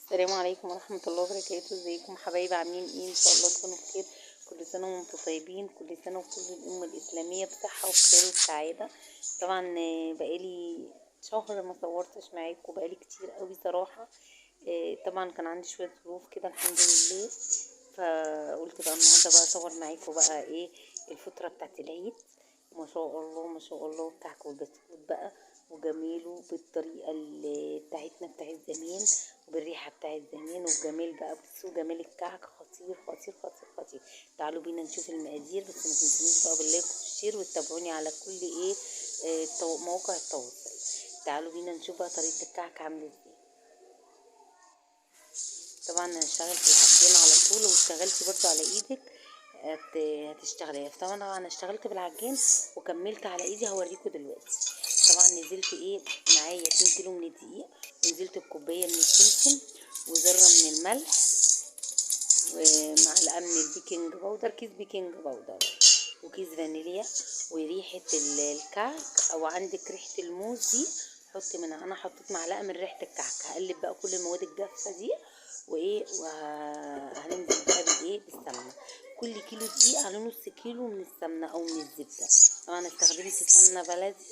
السلام عليكم ورحمة الله وبركاته. ازيكم حبايبي؟ عاملين ايه؟ ان شاء الله تكونوا بخير. كل سنة وانتم طيبين، كل سنة وكل الأمة الإسلامية بصحة وخير وسعادة. طبعا بقالي شهر ما صورتش معاكم، بقالي كتير قوي صراحة. طبعا كان عندي شوية ظروف كده الحمد لله، فقلت بقى النهاردة بقى اصور معاكم بقى ايه الفترة بتاعت العيد. ما شاء الله ما شاء الله بتاعكم البسكوت بقى وجميله بالطريقة اللي بتاعتنا بتاعت زمان، وبالريحة بتاعت زمان، وبجمال بقى. بصوا جمال الكعك خطير خطير خطير خطير. تعالوا بينا نشوف المقادير، بس ما تنسونيش بقى باللايك والشير وتتابعوني على كل ايه مواقع التواصل. تعالوا بينا نشوف بقى طريقة الكعك عاملة ازاي. طبعا انا هشتغل في العجين على طول، واشتغلتي برضو على ايدك هتشتغلي. طبعا انا اشتغلت بالعجين وكملت على ايدي، هوريكم دلوقتي. طبعا نزلت ايه معايا 2 كيلو من الدقيق، ونزلت بكوبايه من السمسم، وذره من الملح، ومعلقه من البيكنج باودر، كيس بيكنج باودر، وكيس فانيليا، وريحه الكعك او عندك ريحه الموز دي حط منها. انا حطيت معلقه من ريحه الكعك. هقلب بقى كل المواد الجافه دي وايه، وهننزل بقى بالايه بالسمنه. كل كيلو دقيق على نص كيلو من السمنه او من الزبده. طبعا استخدمت سمنه بلدي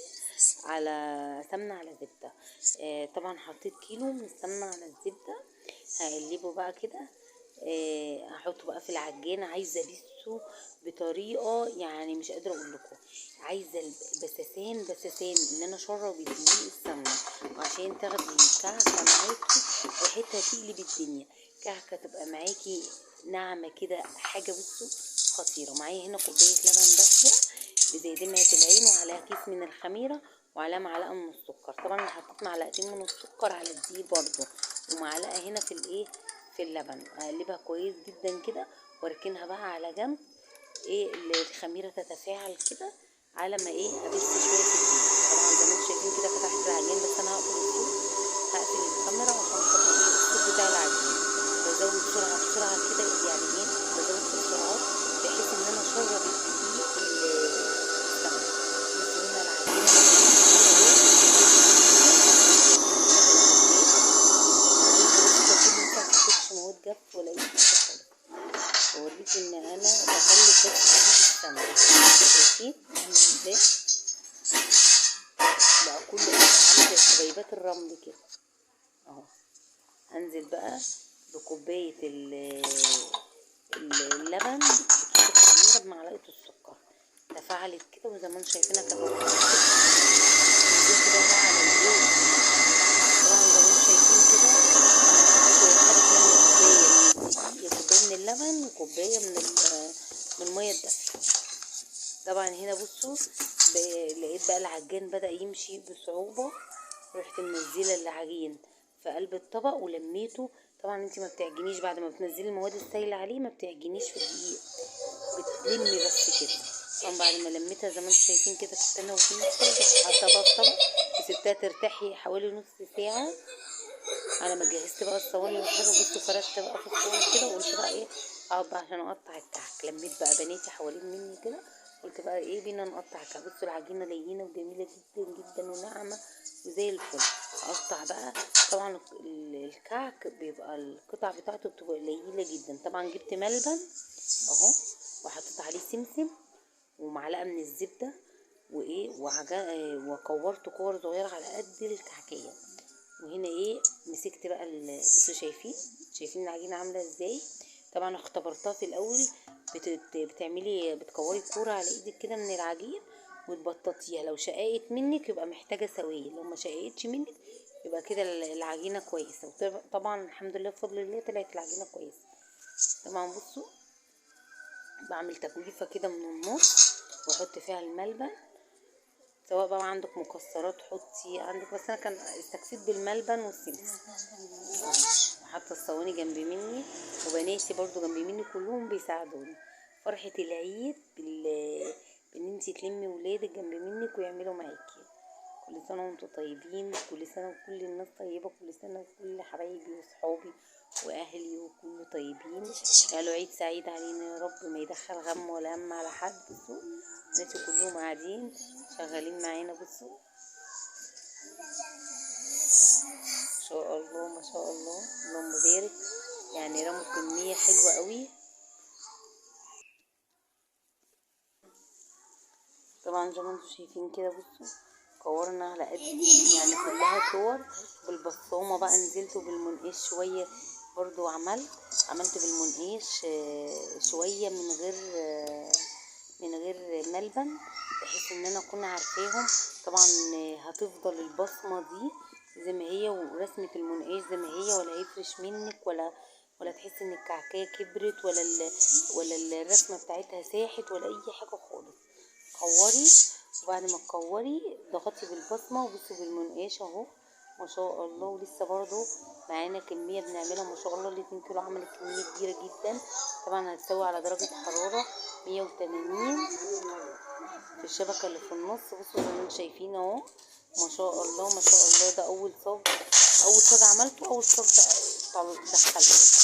على سمنه على زبده. طبعا حطيت كيلو من السمنه على الزبده. هقلبه بقى كده. هحطه بقى في العجين. عايزه بيسو بطريقه يعني مش قادره اقول لكم. عايزه بساسان ان انا اشرب الدقيق السمنه، وعشان تاخدي كعكه معاكي ريحتها تقلب الدنيا. كعكه تبقى معاكي ناعمه كده، حاجه بصوا خطيره. معايا هنا كوبايه لبن دافيه بزي دمعه العين، وعليها كيس من الخميره، وعليها معلقه من السكر. طبعا انا حطيت معلقتين من السكر على الدقيق برضو، ومعلقه هنا في الايه في اللبن. اقلبها كويس جدا كده، واركنها بقى على جنب. ايه الخميره تتفاعل كده على ما ايه ابس شويه في الدقيق. طبعا زي ما انتم شايفين كده فتحت العجين، بس انا هقفل الكاميرا عشان خاطر ايه الصوت بتاع العجين. بزود بسرعه كده، يعني ايه بزود في السرعات بحيث ان انا اشرب الدقيق السمنه. بصوا هنا العجينه مواد جف ولا اي حاجه خالص. بوريكي ان انا بخلي بس اجيب السمنه. شايفين عامل ازاي بقى كله عامل زي حبيبات الرمل كده اهو. هنزل بقى بكوبايه اللبن بكيس الخميره بمعلقه السكر. تفاعلت كده وزي ما انتم شايفينها كده. نزلت بقى على الزيت. طبعا زي ما انتم شايفين كده كوبايه من اللبن وكوبايه من الميه الدافيه. طبعا هنا بصوا لقيت بقى العجان بدأ يمشي بصعوبة. رحت منزله العجين في قلب الطبق ولميته. طبعا انت ما بتعجنيش بعد ما بتنزلي المواد السائله عليه، ما بتعجنيش في الدقيق، بتلمي بس كده. طبعا بعد ما لميتها زي ما انتم شايفين كده كنت انا وفيني حطها في طبق وسبتها ترتاحي حوالي نص ساعه على ما جهزت بقى الصواني والحاجه. بصوا فردت بقى في الصواني كده، وقلت بقى ايه اقعد بقى عشان اقطع الكعك. لميت بقى بناتي حوالين مني كده، قلت بقى ايه بينا نقطع الكعك. بصوا العجينه لينه وجميله جدا جدا وناعمه وزي الفل. اقطع بقى. طبعا الكعك بيبقى القطع بتاعته بتبقى قليله جدا. طبعا جبت ملبن اهو، وحطيت عليه سمسم ومعلقه من الزبده وايه وكورت كور صغيره على قد الكعكيه. وهنا ايه مسكت بقى بصوا شايفين العجينه عامله ازاي. طبعا اختبرتها في الاول. بتكوري كوره على ايدك كده من العجين وتبططيها. لو شققت منك يبقى محتاجه سويه، لو ما شققتش منك يبقى كده العجينه كويسه. طبعا الحمد لله بفضل الله طلعت العجينه كويسه. طبعا بصوا بعمل تجويفه كده من النص واحط فيها الملبن. سواء بقى عندك مكسرات حطي عندك، بس انا كان استكفيت بالملبن والسمسم. حاطه الصواني جنب مني، وبناتي برضو جنب مني كلهم بيساعدوني. فرحه العيد بان انتي تلمي ولادك جنب منك ويعملوا معاكي. كل سنه وانتم طيبين، كل سنه وكل الناس طيبه، كل سنه وكل حبايبي وصحابي واهلي وكله طيبين. قالوا عيد سعيد علينا يا رب، ما يدخل غم ولا هم على حد. بصوا بناتي كلهم قاعدين شغالين معانا. بصوا ما شاء الله ما شاء الله. اللهم بارك. يعني رموا كمية حلوة قوي. طبعا زي ما انتم شايفين كده، بصوا كورنا على قد يعني كلها كور بالبصامة بقى. نزلت بالمنقيش شوية برضو، عملت بالمنقيش شوية من غير ملبن، بحيث ان انا اكون عارفاهم. طبعا هتفضل البصمة دي زي ما هي، ورسمة المنقيش زي ما هي، ولا هيفرش منك ولا تحس ان الكعكية كبرت، ولا الرسمة بتاعتها ساحت، ولا اي حاجة خالص. كوري، وبعد ما تكوري ضغطي بالبصمة وبصي بالمنقاش اهو ما شاء الله. ولسه برضو معانا كمية بنعملها ما شاء الله. ال2 كيلو عملت كمية كبيرة جدا. طبعا هتسوي على درجة حرارة 180 في الشبكة اللي في النص. بصوا زي ما انتم شايفين اهو ما شاء الله ما شاء الله. ده اول صاج عملته، اول صاج دخلته.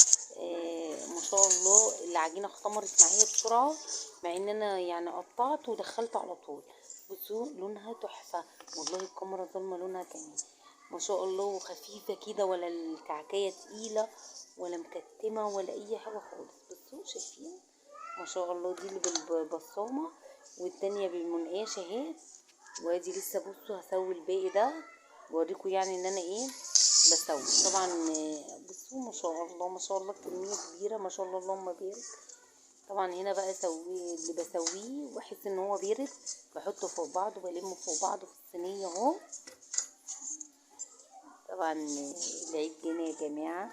ما شاء الله العجينة اختمرت معايا بسرعة، مع ان انا يعني قطعت ودخلت على طول. بصوا لونها تحفة والله، الكاميرا ظلمة لونها كمان ما شاء الله. وخفيفة كده، ولا الكعكية تقيلة ولا مكتمة ولا اي حاجة خالص. بصوا شايفين ما شاء الله. دي اللي بالبصامة والتانية بالمنقاش اهي. وادي لسه بصوا هسوي الباقي ده، بوريكم يعني ان انا ايه بسوي. طبعا بصوا ما شاء الله ما شاء الله كمية كبيرة ما شاء الله اللهم بارك. طبعا هنا بقى اللي بسويه واحس ان هو بيرد، بحطه فوق بعضه وبلمه فوق بعضه في الصينية اهو. طبعا العيد جانا يا جماعة،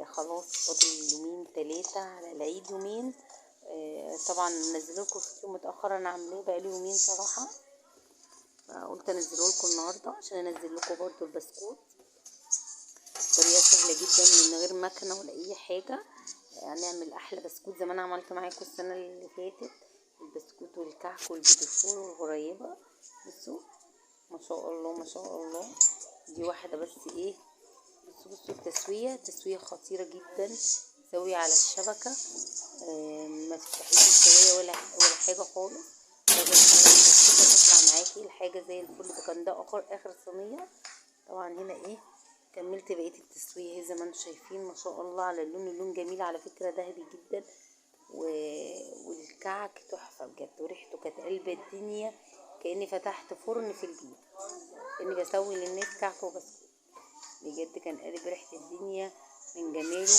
خلاص فاضل يومين 3 على العيد، يومين. طبعا نزللكم فيديو متأخر انا عاملاه بقالي يومين صراحة، قلت انزله لكم النهارده عشان انزل لكم برضو البسكوت. طريقه سهله جدا من غير مكنه ولا اي حاجه. هنعمل احلى بسكوت زي ما انا عملت معاكم السنه اللي فاتت، البسكوت والكعك والبيتفور والغريبه. بصوا ما شاء الله ما شاء الله. دي واحده بس ايه. بصوا التسويه خطيره جدا. سوي على الشبكه، ما تفتحيش السوايه ولا حاجه خالص. درجة الحرارة تطلع معاكي الحاجة زي الفل. ده كان ده اخر صينية. طبعا هنا ايه كملت بقية التسوية اهي زي ما انتم شايفين ما شاء الله على اللون جميل على فكرة، ذهبي جدا. والكعك تحفة بجد، وريحته كانت قلبة الدنيا، كأني فتحت فرن في البيت، كأني بسوي للناس كعك وبسكوت. بجد كان قلب ريحة الدنيا من جماله.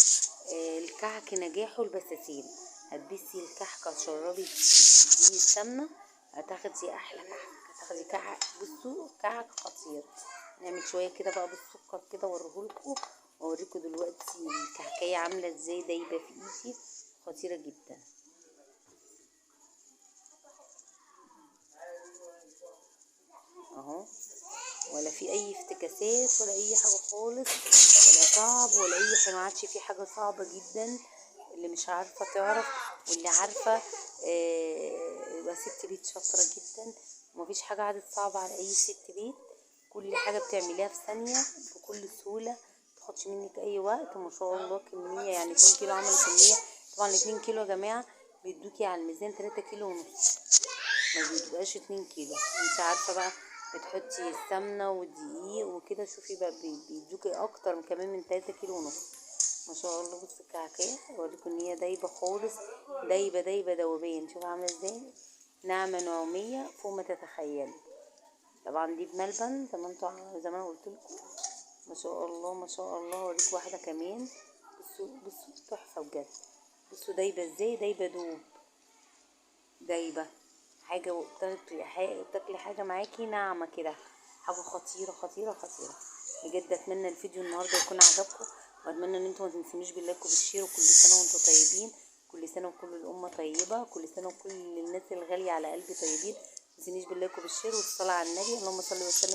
الكعك نجاحه البساتين. هتبسي الكحكة تشربي دي السمنة، هتاخدي احلى كعك، هتاخدي كعك. بصوا كعك خطير. نعمل شويه كده بقى بالسكر كده واوريهولكوا، واوريكم دلوقتي الكعكية عامله ازاي دايبه في ايدي، خطيره جدا اهو. ولا في اي افتكاسات ولا اي حاجه خالص، ولا صعب ولا اي حاجه. ما عادش في حاجه صعبه جدا. اللي مش عارفه تعرف، واللي عارفه يبقى ست بيت شاطره جدا. ومفيش حاجه عادت صعبه على اي ست بيت. كل حاجه بتعمليها في ثانيه بكل سهوله، متاخدش منك اي وقت. ما شاء الله كميه يعني 2 كيلو عملوا كميه. طبعا 2 كيلو يا جماعه بيدوكي على الميزان 3 كيلو ونص، ما بيبقاش 2 كيلو. انت عارفه بقى بتحطي السمنه والدقيق وكده، شوفي بقى بيدوكي اكتر كمان من 3 كيلو ونص. ما شاء الله. بص الكعكيه اوريكم ان هي دايبه خالص، دايبه ذوبان. شوفوا عامله ازاي، ناعمه نعوميه فوق ما تتخيلي. طبعا دي بملبن زي ما انا قلت لكم. ما شاء الله ما شاء الله. اوريكم واحده كمان. بصوا تحفه بجد. بصوا دايبه ازاي، دايبه حاجه، وبتاكلي حاجه معاكي ناعمه كده، حاجه خطيره خطيره خطيره بجد. اتمنى الفيديو النهارده يكون عجبكم، واتمنى ان انتم ما تنسونيش باللايك وبالشير. وكل سنه وانتم طيبين، كل سنه وكل الامه طيبه، كل سنه وكل الناس الغاليه على قلبي طيبين. ما تنسونيش باللايك وبالشير والصلاه على النبي. اللهم صل وسلم